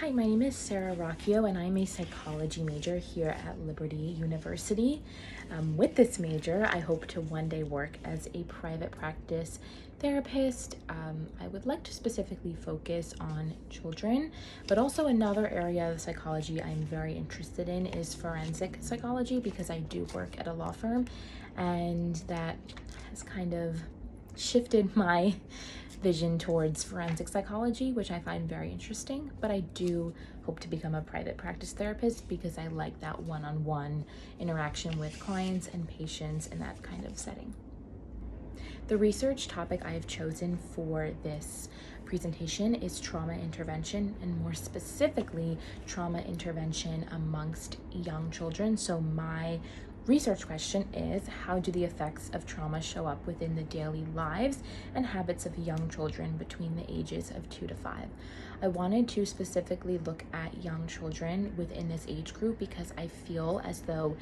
Hi, my name is Sarah Rocchio, and I'm a psychology major here at Liberty University. With this major, I hope to one day work as a private practice therapist. I would like to specifically focus on children, but also another area of psychology I'm very interested in is forensic psychology because I do work at a law firm, and that has kind of shifted my vision towards forensic psychology, which I find very interesting, but I do hope to become a private practice therapist because I like that one-on-one interaction with clients and patients in that kind of setting. The research topic I have chosen for this presentation is trauma intervention, and more specifically, trauma intervention amongst young children. So my research question is, how do the effects of trauma show up within the daily lives and habits of young children between the ages of 2 to 5? I wanted to specifically look at young children within this age group because I feel as though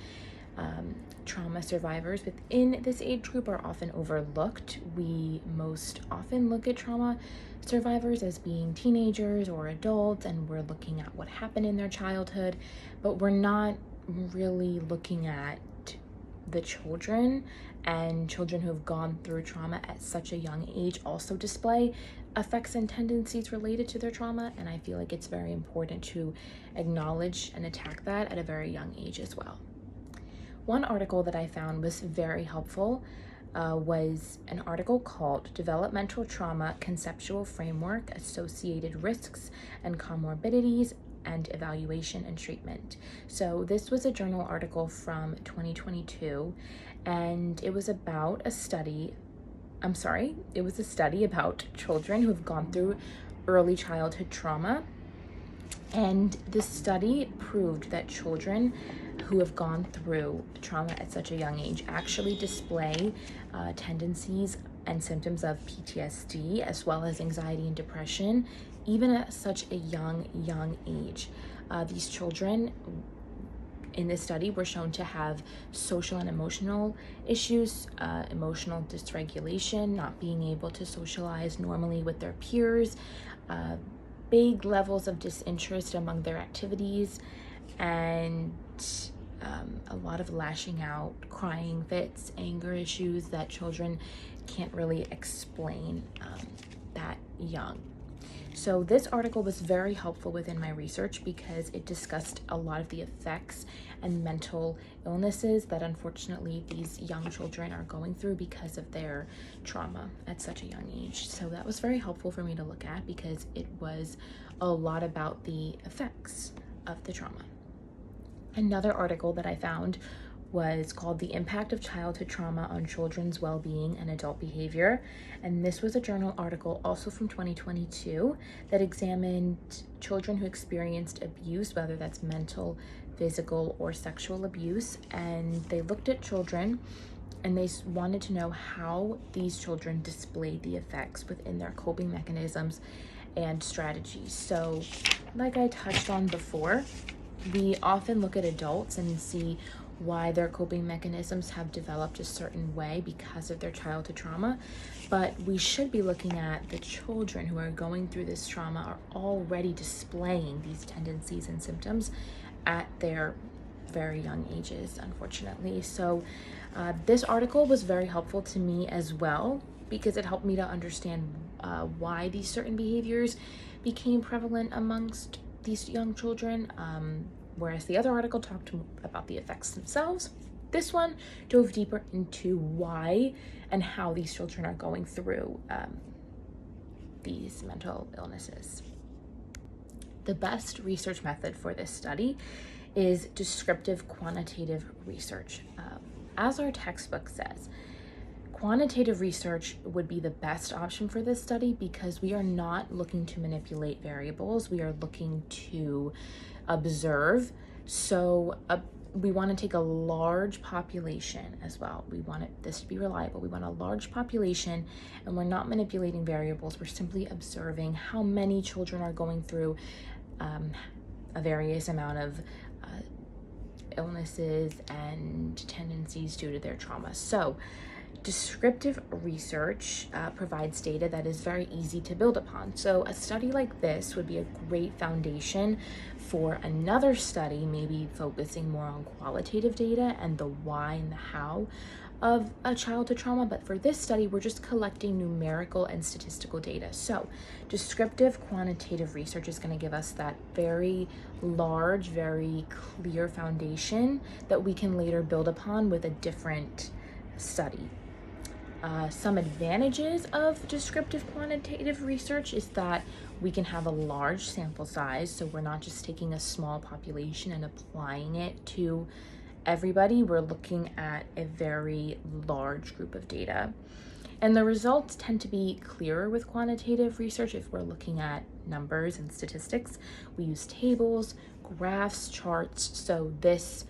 trauma survivors within this age group are often overlooked. We most often look at trauma survivors as being teenagers or adults, and we're looking at what happened in their childhood, but we're not really looking at the children, and children who have gone through trauma at such a young age also display effects and tendencies related to their trauma, and I feel like it's very important to acknowledge and attack that at a very young age as well. One article that I found was very helpful was an article called Developmental Trauma Conceptual Framework, Associated Risks and Comorbidities, and Evaluation and Treatment. So this was a journal article from 2022, and it was about a study about children who have gone through early childhood trauma. And this study proved that children who have gone through trauma at such a young age actually display tendencies and symptoms of PTSD, as well as anxiety and depression, even at such a young age. These children in this study were shown to have social and emotional issues, emotional dysregulation, not being able to socialize normally with their peers, big levels of disinterest among their activities, and a lot of lashing out, crying fits, anger issues that children can't really explain that young. So this article was very helpful within my research because it discussed a lot of the effects and mental illnesses that unfortunately these young children are going through because of their trauma at such a young age. So that was very helpful for me to look at because it was a lot about the effects of the trauma. Another article that I found was called The Impact of Childhood Trauma on Children's Well-Being and Adult Behavior. And this was a journal article also from 2022 that examined children who experienced abuse, whether that's mental, physical, or sexual abuse. And they looked at children and they wanted to know how these children displayed the effects within their coping mechanisms and strategies. So like I touched on before, we often look at adults and see why their coping mechanisms have developed a certain way because of their childhood trauma, but we should be looking at the children who are going through this trauma are already displaying these tendencies and symptoms at their very young ages, unfortunately. So this article was very helpful to me as well because it helped me to understand why these certain behaviors became prevalent amongst these young children, whereas the other article talked about the effects themselves. This one dove deeper into why and how these children are going through these mental illnesses. The best research method for this study is descriptive quantitative research. As our textbook says, quantitative research would be the best option for this study because we are not looking to manipulate variables. We are looking to observe. So we want to take a large population as well. We want this to be reliable. We want a large population, and we're not manipulating variables. We're simply observing how many children are going through a various amount of illnesses and tendencies due to their trauma. So Descriptive research provides data that is very easy to build upon. So a study like this would be a great foundation for another study, maybe focusing more on qualitative data and the why and the how of a childhood trauma. But for this study, we're just collecting numerical and statistical data. So descriptive quantitative research is going to give us that very large, very clear foundation that we can later build upon with a different study. Some advantages of descriptive quantitative research is that we can have a large sample size, so we're not just taking a small population and applying it to everybody. We're looking at a very large group of data. And the results tend to be clearer with quantitative research if we're looking at numbers and statistics. We use tables, graphs, charts, so this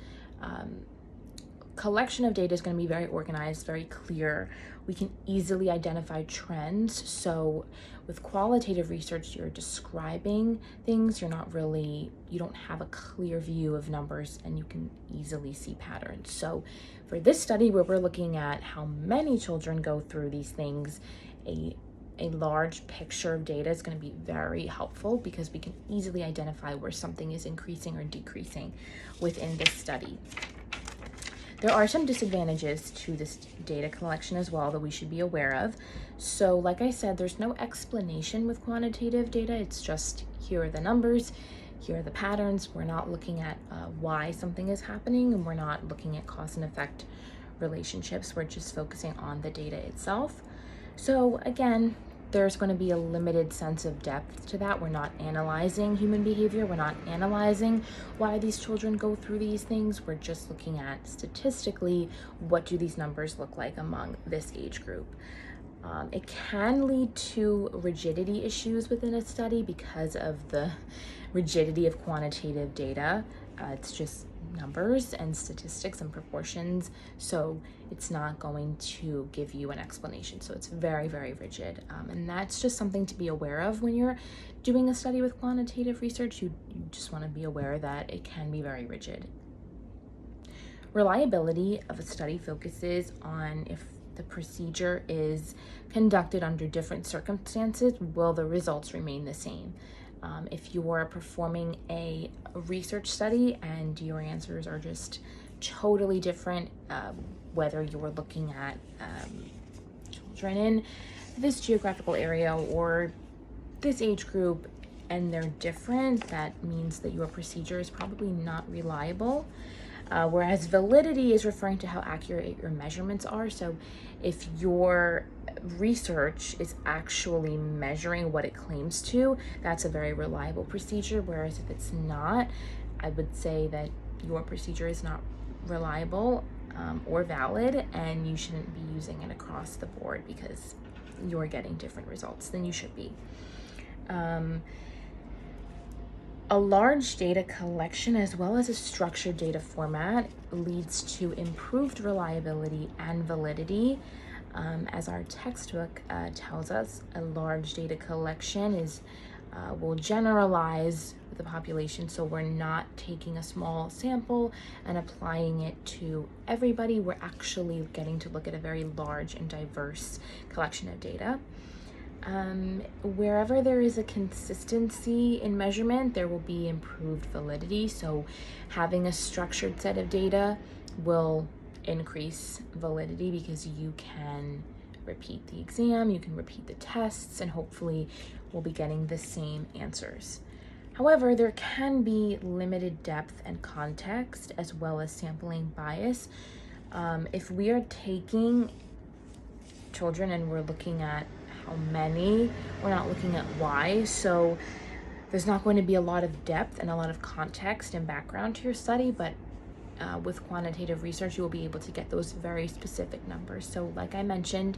collection of data is going to be very organized, very clear. We can easily identify trends. So with qualitative research, you're describing things. You don't have a clear view of numbers, and you can easily see patterns. So for this study, where we're looking at how many children go through these things, a large picture of data is going to be very helpful because we can easily identify where something is increasing or decreasing within this study. There are some disadvantages to this data collection as well that we should be aware of. So like I said, there's no explanation with quantitative data. It's just, here are the numbers, here are the patterns. We're not looking at why something is happening, and we're not looking at cause and effect relationships. We're just focusing on the data itself. So again, there's going to be a limited sense of depth to that. We're not analyzing human behavior. We're not analyzing why these children go through these things. We're just looking at statistically, what do these numbers look like among this age group. It can lead to rigidity issues within a study because of the rigidity of quantitative data. It's just numbers and statistics and proportions, so it's not going to give you an explanation. So it's very, very rigid, and that's just something to be aware of when you're doing a study with quantitative research. You just want to be aware that it can be very rigid. Reliability of a study focuses on if the procedure is conducted under different circumstances, will the results remain the same? If you are performing a research study and your answers are just totally different, whether you were looking at children in this geographical area or this age group, and they're different, that means that your procedure is probably not reliable. Whereas validity is referring to how accurate your measurements are. So if your research is actually measuring what it claims to, that's a very reliable procedure. Whereas if it's not, I would say that your procedure is not reliable or valid, and you shouldn't be using it across the board because you're getting different results than you should be. A large data collection as well as a structured data format leads to improved reliability and validity. As our textbook tells us, a large data collection will generalize the population, so we're not taking a small sample and applying it to everybody. We're actually getting to look at a very large and diverse collection of data. Wherever there is a consistency in measurement, there will be improved validity. So having a structured set of data will increase validity because you can repeat the exam, you can repeat the tests, and hopefully we'll be getting the same answers. However, there can be limited depth and context as well as sampling bias. If we are taking children and we're looking at how many, we're not looking at why, so there's not going to be a lot of depth and a lot of context and background to your study, but with quantitative research, you will be able to get those very specific numbers. So like I mentioned,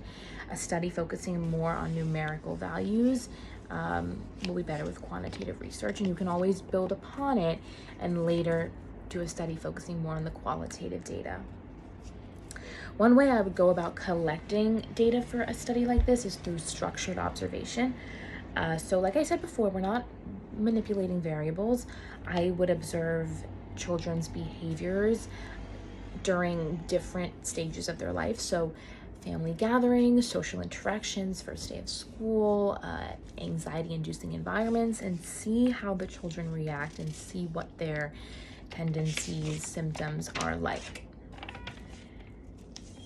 a study focusing more on numerical values will be better with quantitative research, and you can always build upon it and later do a study focusing more on the qualitative data. One way I would go about collecting data for a study like this is through structured observation. So like I said before, we're not manipulating variables. I would observe children's behaviors during different stages of their life. So family gatherings, social interactions, first day of school, anxiety-inducing environments, and see how the children react and see what their tendencies, symptoms are like.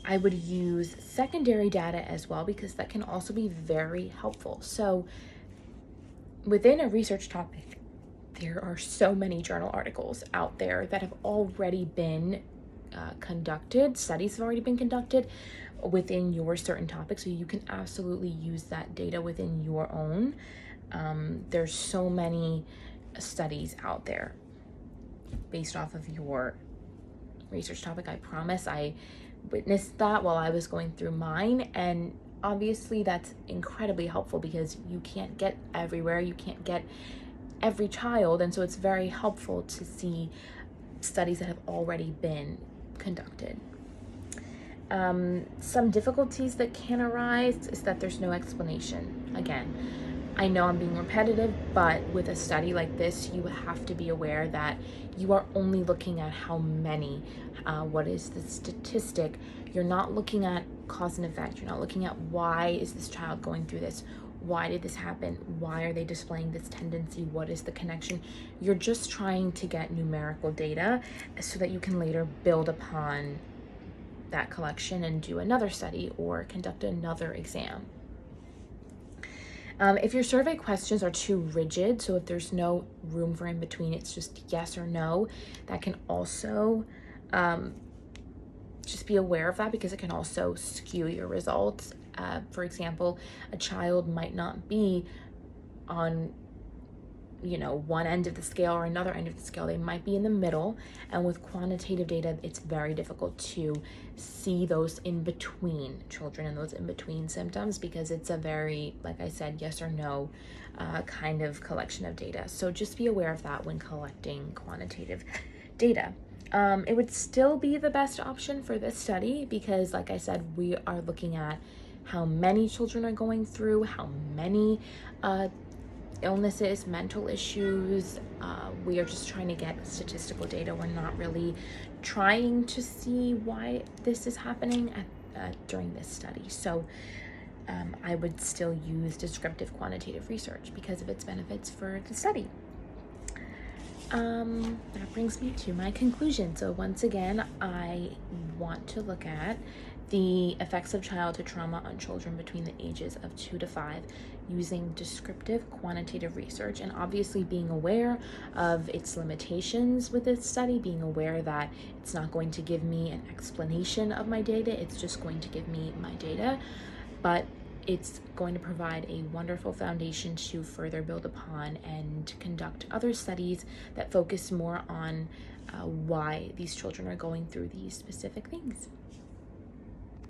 I would use secondary data as well, because that can also be very helpful. So within a research topic, there are so many journal articles out there that have already been conducted. Studies have already been conducted within your certain topic, so you can absolutely use that data within your own. There's so many studies out there based off of your research topic. I promise I witnessed that while I was going through mine, and obviously that's incredibly helpful because you can't get everywhere, you can't get every child, and so it's very helpful to see studies that have already been conducted. Some difficulties that can arise is that there's no explanation. Again, I know I'm being repetitive, but with a study like this, you have to be aware that you are only looking at how many, what is the statistic. You're not looking at cause and effect. You're not looking at why is this child going through this? Why did this happen? Why are they displaying this tendency? What is the connection? You're just trying to get numerical data so that you can later build upon that collection and do another study or conduct another exam. If your survey questions are too rigid, so if there's no room for in between, it's just yes or no, that can also just be aware of that, because it can also skew your results. For example, a child might not be on one end of the scale or another end of the scale. They might be in the middle, and with quantitative data, it's very difficult to see those in between children and those in between symptoms, because it's a very, like I said, yes or no kind of collection of data. So just be aware of that when collecting quantitative data. It would still be the best option for this study because, like I said, we are looking at how many children are going through, how many illnesses, mental issues. We are just trying to get statistical data. We're not really trying to see why this is happening during this study. So I would still use descriptive quantitative research because of its benefits for the study. That brings me to my conclusion. So once again, I want to look at the effects of childhood trauma on children between the ages of 2 to 5 using descriptive quantitative research, and obviously being aware of its limitations with this study, being aware that it's not going to give me an explanation of my data, it's just going to give me my data, but it's going to provide a wonderful foundation to further build upon and conduct other studies that focus more on why these children are going through these specific things.